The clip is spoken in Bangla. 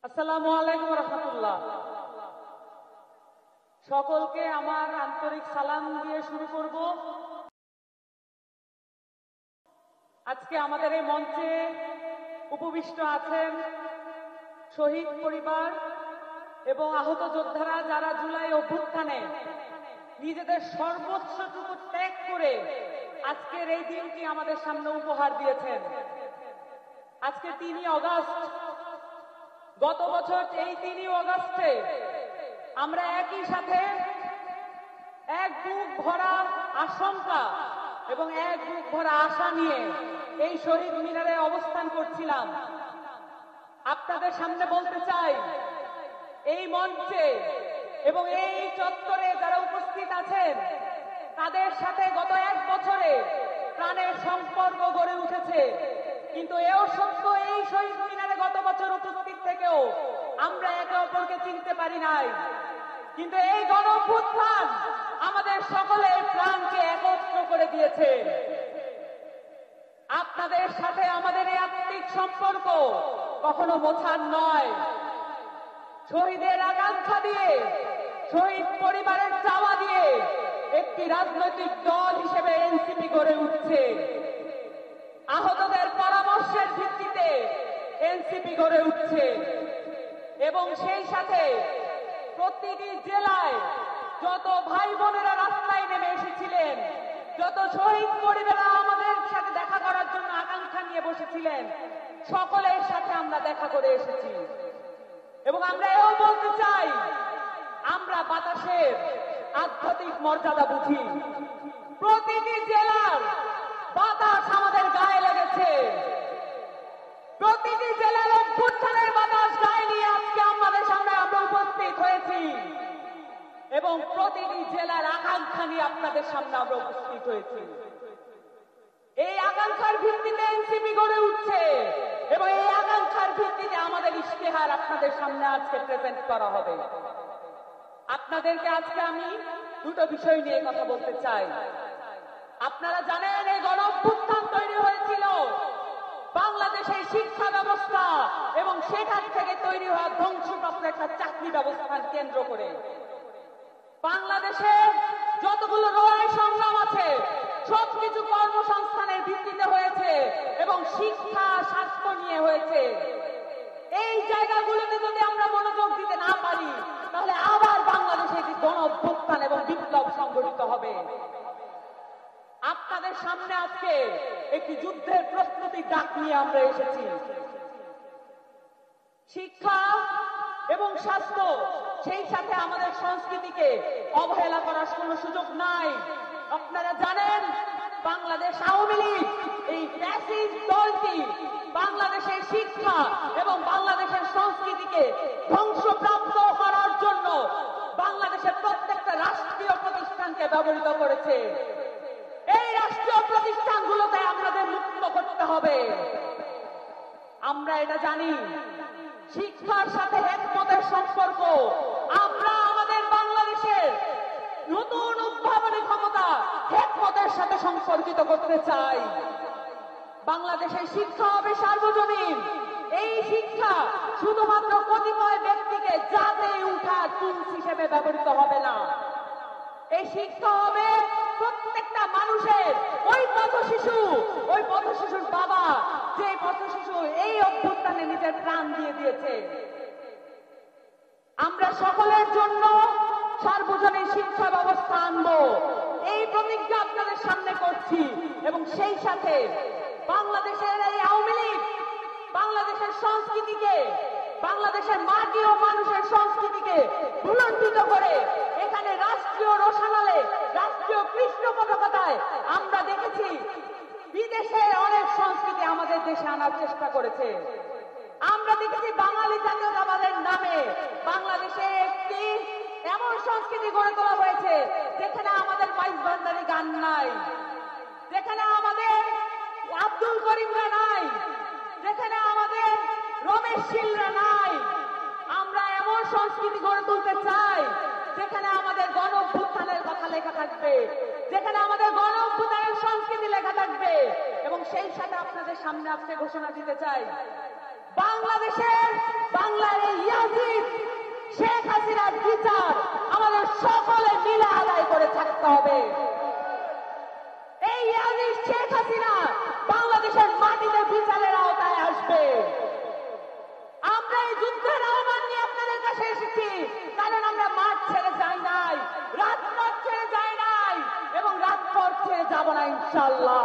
আসসালামু আলাইকুম রহমতুল্লাহ। সকলকে আমার আন্তরিক সালাম দিয়ে শুরু করব। আজকে আমাদের এই মঞ্চে উপবিষ্ট আছেন শহীদ পরিবার এবং আহত যোদ্ধারা, যারা জুলাই অভ্যুত্থানে নিজেদের সর্বোচ্চটুকু ত্যাগ করে আজকের এই দিনটি আমাদের সামনে উপহার দিয়েছেন। আজকে 3 আগস্ট, গত বছর এই 3 আগস্টে আমরা একই সাথে এক বুক ভরা আশঙ্কা এবং এক বুক ভরা আশা নিয়ে এই শহীদ মিনারে অবস্থান করছিলাম। আপনাদের সামনে বলতে চাই, এই মঞ্চে এবং এই চত্বরে যারা উপস্থিত আছেন, তাদের সাথে গত 1 বছরে প্রাণের সম্পর্ক গড়ে উঠেছে। কিন্তু এও সত্য, এই শহীদ মিনারে গত বছর উপস্থিত থেকেও আমরা একে অপরকে চিনতে পারি নাই। কিন্তু এই গণঅভ্যুত্থান আমাদের সকলের প্রাণকে একত্র করে দিয়েছে। আপনাদের সাথে আমাদের এই আত্মিক সম্পর্ক কখনো মোছার নয়। শহীদের আকাঙ্ক্ষা দিয়ে, শহীদ পরিবারের চাওয়া দিয়ে একটি রাজনৈতিক দল হিসেবে এনসিপি গড়ে উঠছে। আহতদের পরামর্শের ভিত্তিতে এনসিপি গড়ে উঠছে এবং সেই সাথে প্রতিটি জেলায় যত ভাই বোনেরা রাস্তায় নেমে এসেছিলেন, যত শহীদ পরিবাররা আমাদের সাথে দেখা করার জন্য আকাঙ্ক্ষা নিয়ে বসেছিলেন, সকলের সাথে আমরা দেখা করে এসেছি। এবং আমরা এও বলতে চাই, আমরা বাতাসের আধ্যাত্মিক মর্যাদা বুঝি। প্রতিটি জেলার বাতাস আমাদের গায়ে লেগেছে। প্রতিটি জেলার অভ্যুত্থানের বাতাস গায়ে নিয়ে আজকে আমাদের সামনে আমরা উপস্থিত হয়েছি এবং প্রতিটি জেলার আকাঙ্ক্ষা নিয়ে আপনাদের সামনে আমরা উপস্থিত হয়েছি। এই আকাঙ্ক্ষার ভিত্তিতে এনসিপি গড়ে উঠছে এবং এই আকাঙ্ক্ষার ভিত্তিতে আমাদের ইশতেহার আপনাদের সামনে আজকে প্রেজেন্ট করা হবে। আপনাদেরকে আজকে আমি 2টো বিষয় নিয়ে কথা বলতে চাই। আপনারা জানেন, এই গণঅভ্যুত্থান তৈরি হয়েছিল বাংলাদেশের শিক্ষা ব্যবস্থা এবং সেখান থেকে তৈরি হওয়া ধ্বংসপ্রাপ্ত একটা চাকরি ব্যবস্থান কেন্দ্র করে। বাংলাদেশের যতগুলো লড়াই সংগ্রাম আছে সবকিছু কর্মসংস্থানের ভিত্তিতে হয়েছে এবং শিক্ষা স্বাস্থ্য নিয়ে হয়েছে। এই জায়গাগুলোতে যদি আমরা মনোযোগ দিতে না পারি, তাহলে আবার বাংলাদেশে একটি গণঅভ্যুত্থান এবং বিপ্লব সংগঠিত হবে। আপনাদের সামনে আজকে একটি যুদ্ধের প্রস্তুতির ডাক নিয়ে আমরা এসেছি। শিক্ষা এবং স্বাস্থ্য, সেই সাথে আমাদের সংস্কৃতিকে অবহেলা করার কোনো সুযোগ নাই। আপনারা জানেন, বাংলাদেশ আওয়ামী লীগ, এই ফ্যাসিস্ট দলটি বাংলাদেশের শিক্ষা এবং বাংলাদেশের সংস্কৃতিকে ধ্বংসপ্রাপ্ত করার জন্য বাংলাদেশের প্রত্যেকটা রাষ্ট্রীয় প্রতিষ্ঠানকে ব্যবহৃত করেছে। এই রাষ্ট্রীয় প্রতিষ্ঠানগুলোতে আমাদের মুক্ত করতে হবে। আমরা এটা জানি, শিক্ষার সাথে হেকমতের সম্পর্ক। আমরা আমাদের বাংলাদেশের নতুন উদ্ভাবনী ক্ষমতা হেকমতের সাথে সম্পর্কিত করতে চাই। বাংলাদেশের শিক্ষা হবে সার্বজনীন। এই শিক্ষা শুধুমাত্র কতিপয় ব্যক্তিকে জাতে উঠা টুলস হিসেবে ব্যবহৃত হবে না। এই শিক্ষা হবে প্রত্যেকটা মানুষের। ওই পথশিশুর বাবা, যে পথশিশু এই অভ্যুত্থানে নিজের প্রাণ দিয়ে দিয়েছে। আমরা সকলের জন্য সার্বজনীন শিক্ষা ব্যবস্থা আনবো, এই প্রতিজ্ঞা আপনাদের সামনে করছি। এবং সেই সাথে বাংলাদেশের এই আওয়ামী লীগ বাংলাদেশের সংস্কৃতিকে, বাংলাদেশের মাটি ও মানুষের সংস্কৃতিকে ভুলণ্ঠিত করে এখানে রাষ্ট্রীয় রোশানালে, রাষ্ট্রীয় কৃষ্ণ পতাকায় আমরা দেখেছি বিদেশের অনেক সংস্কৃতি আমাদের দেশে আনার চেষ্টা করেছে। আমরা দেখেছি বাঙালি জাতীয়তাবাদের নামে বাংলাদেশে একটি এমন সংস্কৃতি গড়ে তোলা হয়েছে যেখানে আমাদের বাইশ ভান্ডারি গান নাই, যেখানে আমাদের আব্দুল করিমরা নাই, যেখানে আমাদের রমেশ শীলরা নাই। আমরা এমন সংস্কৃতি গড়ে তুলতে চাই যেখানে আমাদের গণঅভ্যুত্থানের কথা লেখা থাকবে, যেখানে আমাদের গণঅভ্যুত্থানের সংস্কৃতি লেখা থাকবে। এবং সেই সাথে আপনাদের সামনে আজকে ঘোষণা দিতে চাই, বাংলাদেশের বাংলার এই করতে হবে। এই ইয়াদি শেখ হাসিনা বাংলাদেশের মাটিতে বিচারের আওতায় আসবে। আমরা এই যুদ্ধের আহ্বান নিয়ে আপনাদের কাছে এসেছি, কারণ আমরা মাঠ ছেড়ে যাই নাই, রাজপথ ছেড়ে যাই নাই এবং রাজপথ ছেড়ে যাব না ইনশাআল্লাহ।